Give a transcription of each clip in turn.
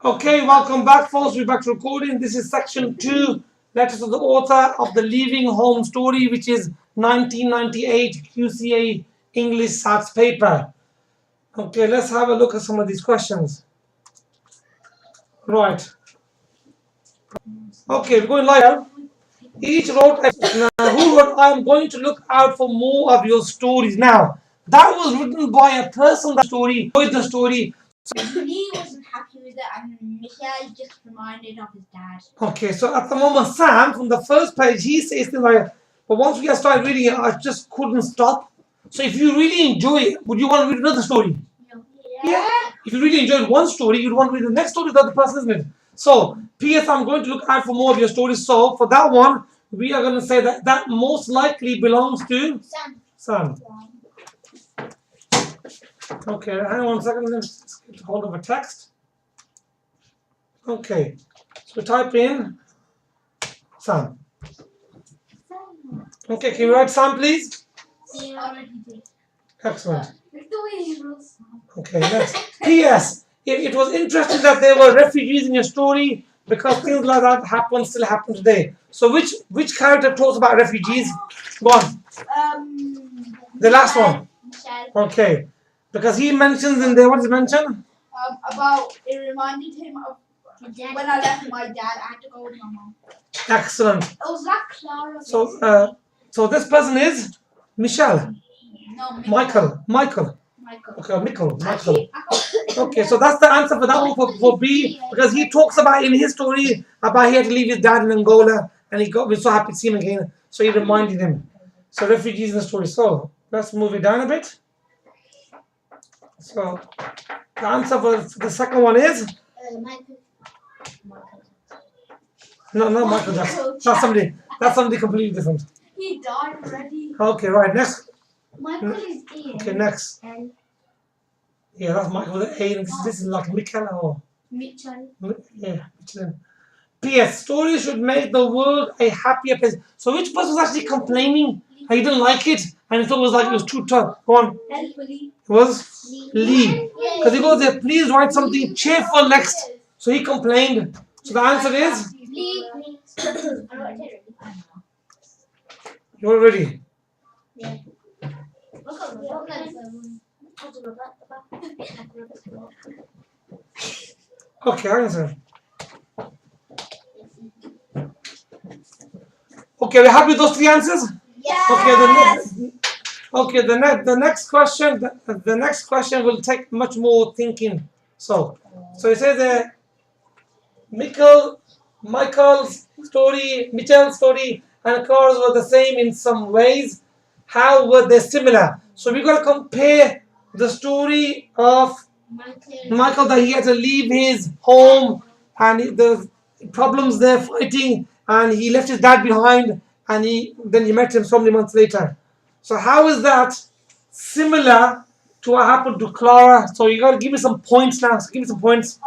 Okay, welcome back, folks. We're back to recording. This is section 2, letters to the author of the Leaving Home story, which is 1998 QCA English Sats paper. Okay, let's have a look at some of these questions. Right. Okay, we're going live. Each wrote, who wrote, I'm going to look out for more of your stories. Now, that was written by a person that story, with the story. Lee wasn't happy with it, and Michael just reminded of his dad. Okay, so at the moment, Sam, from the first page, he says things like, but once we started reading it, I just couldn't stop. So if you really enjoy it, would you want to read another story? No. Yeah. If you really enjoyed one story, you'd want to read the next story, the other person, isn't it? So, P.S. I'm going to look out for more of your stories. So, for that one, we are going to say that that most likely belongs to Sam. Okay, hang on a second. Let's get hold of a text. Okay, so type in Sam. Okay, can you write Sam, please? Excellent. Okay, next. P.S. It was interesting that there were refugees in your story because things like that still happen today. So which character talks about refugees? Go on. The last one. Michelle. Okay. Because he mentions in there, what does he mention? About it reminded him of when I left my dad. I had to go with my mom. Excellent. It was like Clara. So this person is Michelle. No, Michael. Michael. Okay, Michael. Okay, so that's the answer for that one for B, because he talks about in his story about he had to leave his dad in Angola and we're so happy to see him again. So he reminded him. So refugees in the story. So let's move it down a bit. So the answer for the second one is no, Michael Jackson. That's somebody completely different. He died already. Okay, right, next. Michael is Ian. Okay, next. Yeah, that's Michael with an A. This is like Michael or Mitchell. yeah, Michelin. P.S. Stories should make the world a happier place. So which person was actually complaining? He didn't like it and he thought it was like it was too tough. Go on. It was Lee. Because he goes there, please write something cheerful next. So he complained. So the answer is Lee. you're ready. Yeah. Okay, answer. Okay, we're happy with those three answers? Yes. Okay, the next question will take much more thinking. So it says Michael's story, Mitchell's story, and Clara's were the same in some ways. How were they similar? So we got to compare the story of Michael that he had to leave his home and the problems there fighting, and he left his dad behind, and then he met him so many months later. So how is that similar to what happened to Clara? So you got to give me some points now. So give me some points.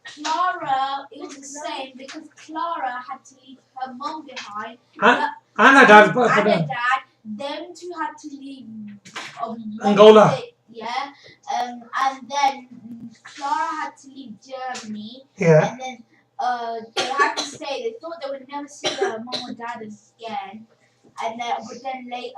Clara, it was the same because Clara had to leave her mom behind. And her dad. And her dad. Them two had to leave Angola. Yeah. And then Clara had to leave Germany. Yeah. And then they had to stay. They thought they would never see their mom or dad again. And but then later,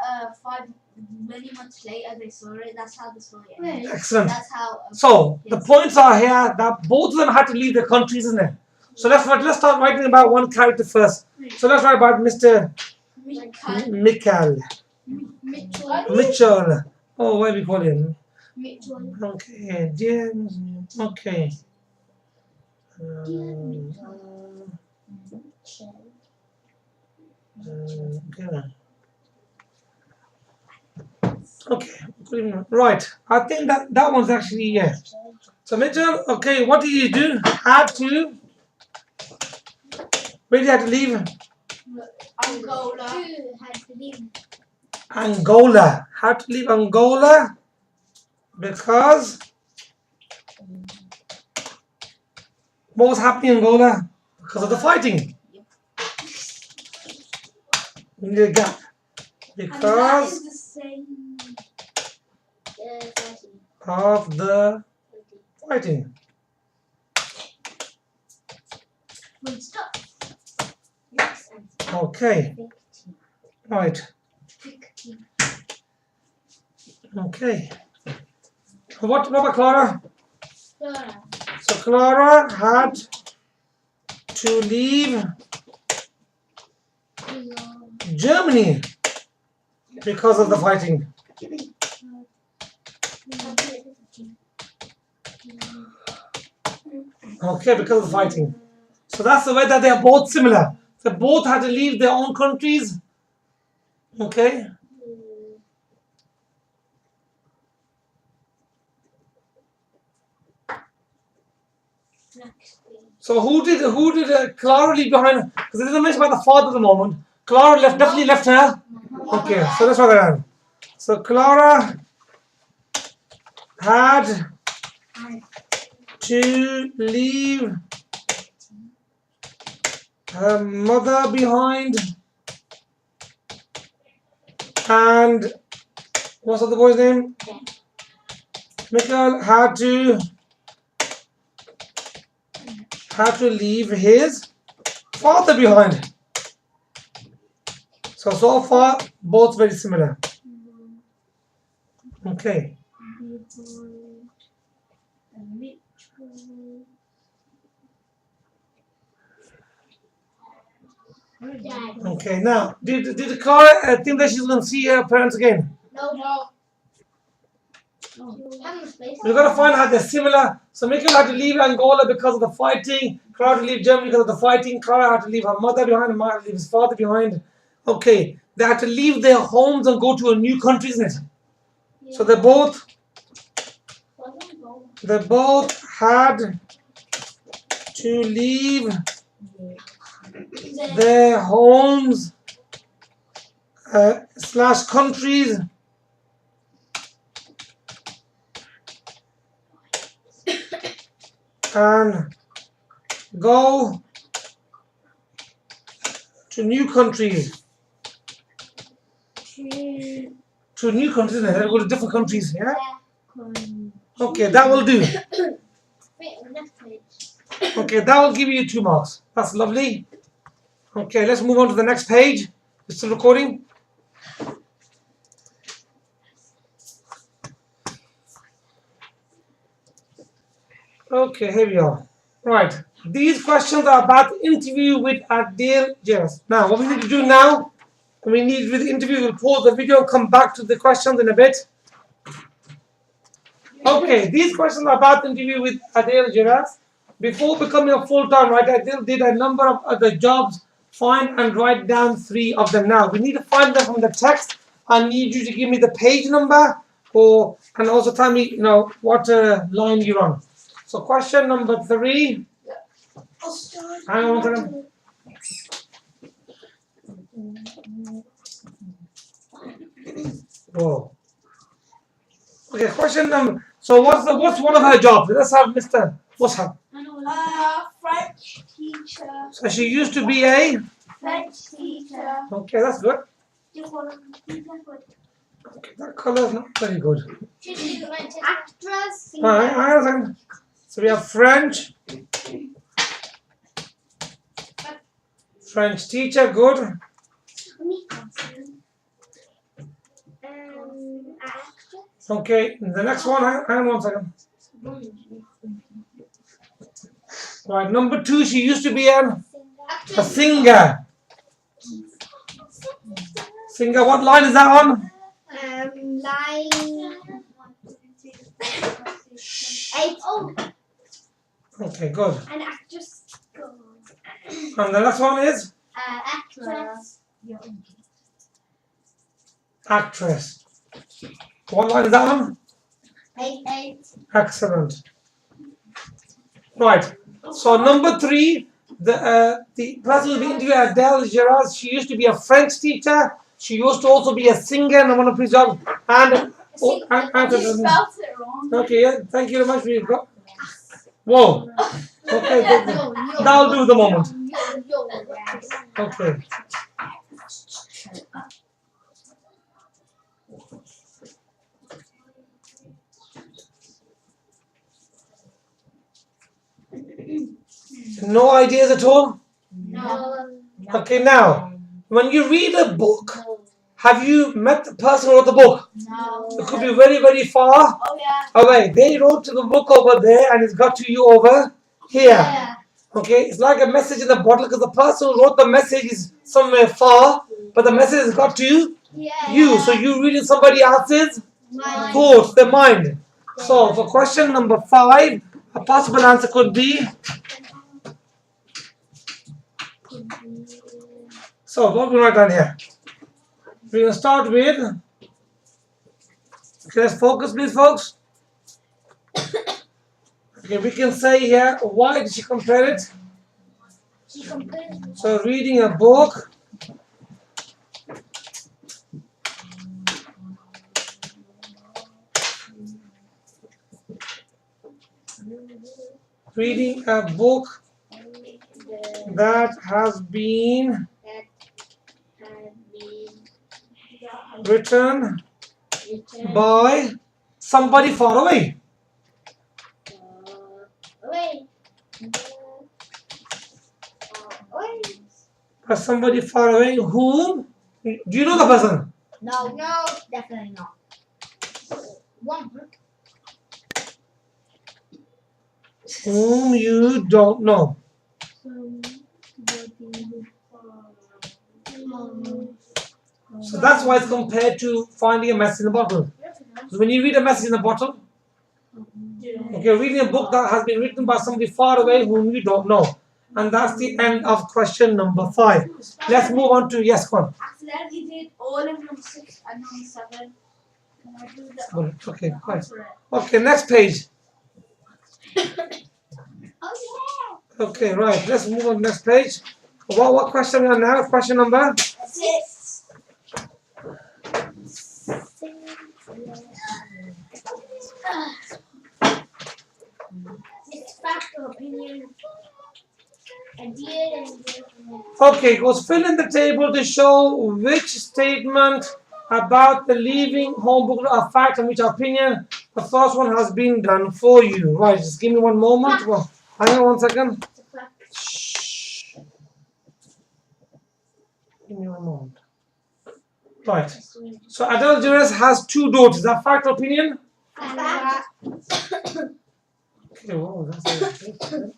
many months later, they saw it. That's how the story ended. Excellent. That's how. So the points are here that both of them had to leave their countries, isn't it? So let's start writing about one character first. So let's write about Mr. Mitchell. Oh, what do we call him? Mitchell. Okay, James. Okay. Okay, right. I think that one's actually, yeah. So Mitchell, okay, what did you do? Where did you have to leave? Angola. Angola. Had to leave Angola because what was happening in Angola? Because of the fighting. We need a gap. Because of the fighting. Full stop. Okay. Right. Okay. What about Clara? Flora. So Clara had to leave Germany because of the fighting. Okay, because of the fighting. So that's the way that they are both similar. They both had to leave their own countries. Okay. So who did Clara leave behind? Because it doesn't mention about the father at the moment. Clara definitely left her. Okay, so that's what they are. So Clara had to leave her mother behind, and what's the other boy's name? Michael had to leave his father behind. So far both very similar. Okay. Okay. Now, did Clara think that she's going to see her parents again? No. We've got to find out they're similar. So Michael had to leave Angola because of the fighting. Clara had to leave Germany because of the fighting. Clara had to leave her mother behind and Mark had to leave his father behind. Okay. They had to leave their homes and go to a new country, isn't it? Yeah. So they both had to leave their homes / countries and go to new countries. To new countries, they'll go to different countries, yeah? Okay, that will do. Okay, that will give you 2 marks. That's lovely. Okay, let's move on to the next page. It's still recording. Okay, here we are. Right. These questions are about the interview with Adil Jeras. Now, what we need to do now, we need with the interview, we'll pause the video and come back to the questions in a bit. Okay, these questions are about the interview with Adil Jeras. Before becoming a full-time writer, Adil did a number of other jobs. Find and write down 3 of them now. We need to find them from the text. I need you to give me the page number and also tell me, what line you're on. So question number 3. Hang on 1 second. Whoa. Okay, question number. So what's one of her jobs? Let's have Mr. What's her? French teacher. So she used to be a French teacher. Okay, that's good. Okay, that color is not very good. Actress. Alright, hang on a second. So we have French teacher, good. Okay, the next one, hang on 1 second. Right, number 2, she used to be a singer. Singer, what line is that on? Line 8. Oh. Okay, good. An actress. And the next one is? Actress. Actress. What line is that on? 8. Excellent. Right. So number 3, the person who's being interviewed, Adele Geras, she used to be a French teacher. She used to also be a singer in one of his jobs. And you spelled it wrong. Okay, yeah, thank you very much. We've got. Whoa. Okay, that'll do the moment. Okay. No ideas at all? No. Okay, now, when you read a book, have you met the person who wrote the book? No. It could be very, very far Oh yeah. away. They wrote the book over there and it's got to you over here. Yeah. Okay, it's like a message in the bottle because the person who wrote the message is somewhere far, but the message has got to Yeah. you. So you reading somebody else's Mine. thoughts, their mind. So for question number 5, a possible answer could be. So what we write down here? We're gonna start with. Okay, let's focus, please, folks. Okay, we can say here, why did she compare it? She compared. So reading a book. Reading a book that has been written by somebody far away. By somebody far away whom? Do you know the person? No, definitely not. One. Whom you don't know. So that's why it's compared to finding a message in a bottle. So when you read a message in a bottle, okay, reading a book that has been written by somebody far away whom you don't know. And that's the end of question number 5. Let's move on to yes, one. Accidentally did all of number 6 and number 7. Can I do that? Okay, fine. Okay, next page. Oh Okay, right. Let's move on to the next page. What question are we on now? Question number? yeah. 6. It's fact or opinion. Idea and Okay, goes fill in the table to show which statement about the leaving home book are fact and which opinion. The first one has been done for you. Right, just give me one moment. Well, hang on 1 second. Shh. Give me 1 moment. Right. So Adele Juris has 2 daughters. Is that fact or opinion? fact. Okay, whoa, that's it.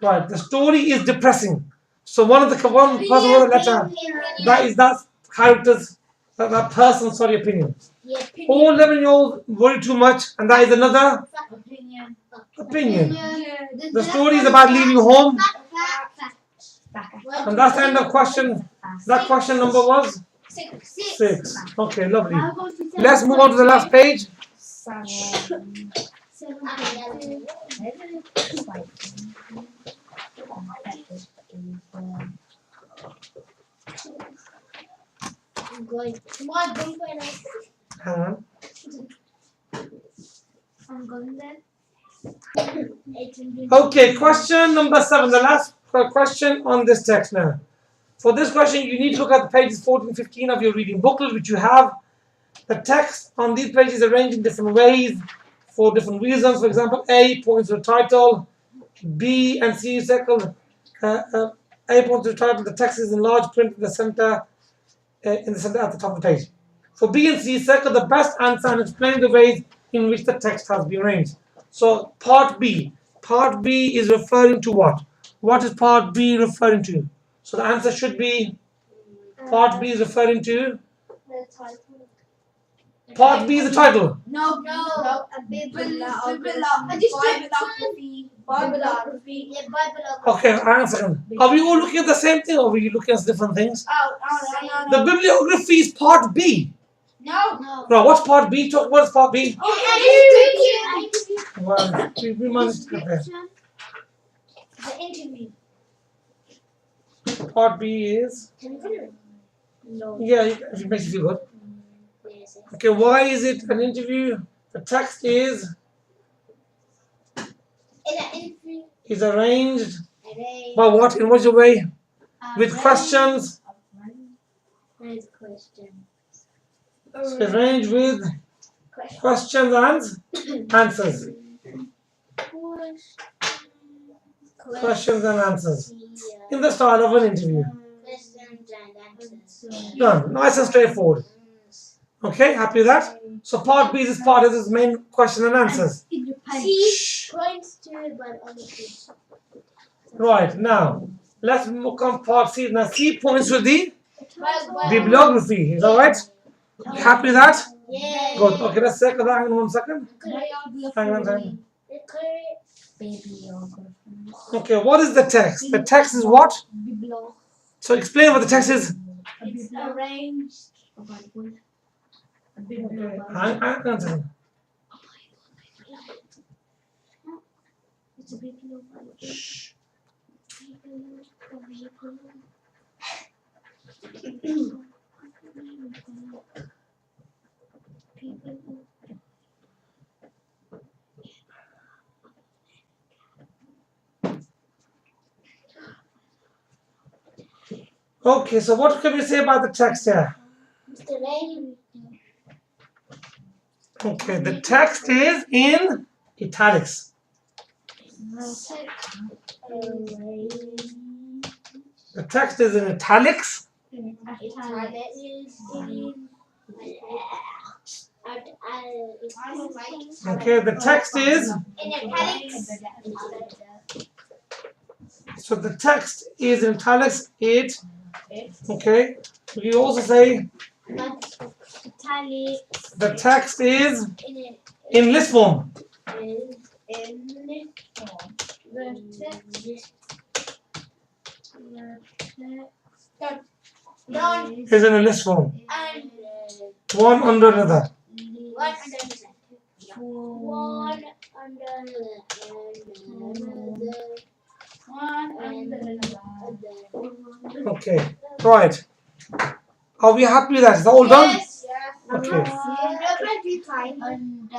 Right, the story is depressing. So one person wrote a letter. That character's that person's opinion. All 11-year-olds worry too much, and that is another opinion. The story is about leaving home, and that's the end of question. That question number was 6. Okay, lovely. Let's move on to the last page. I'm going. Come on, don't go now. Hang on. I'm going then. Okay, question number 7, the last question on this text now. For this question, you need to look at the pages 14, 15 of your reading booklet, which you have. The text on these pages is arranged in different ways for different reasons. For example, A points to the title, B and C circle. A points to the title. The text is in large print in the center at the top of the page. For B and C, circle the best answer and explain the ways in which the text has been arranged. So part B. Part B is referring to what? What is part B referring to? So the answer should be part B is referring to. The title. Part B is the title. No. A bibliography. Yeah, bibliography. Okay, hang on a second. Are we all looking at the same thing or are we looking at different things? Oh, The bibliography is part B. No. Now, what's part B? What's part B? Interview. Well, we managed to compare. The interview. Part B is. No. Yeah, if it makes you feel good. Okay, why is it an interview? The text is arranged by what? In what way? With questions. So arranged with questions and answers. Questions and answers. In the style of an interview. Questions and answers. Done. Nice and straightforward. Okay, happy with that? So part B is part of this main question and answers. C points to it, but honestly. Right, now let's come part C. Now C points to the Well, bibliography. Is that right? Happy with that? yeah. Good. Okay, let's circle that. Hang on 1 second. Hang on. Okay, what is the text? The text is what? So explain what the text is. It's arranged. Hang on a second. It's a bibliography. Okay, so what can we say about the text here? Mr. Rain. Okay, the text is in italics. The text is in italics. Okay, the text is. So the text is in italics. It. Okay. We also say the text is in list form. Is in a list form. One under another. Okay. Right. Are we happy with that? Is that all done? Yes. Okay. And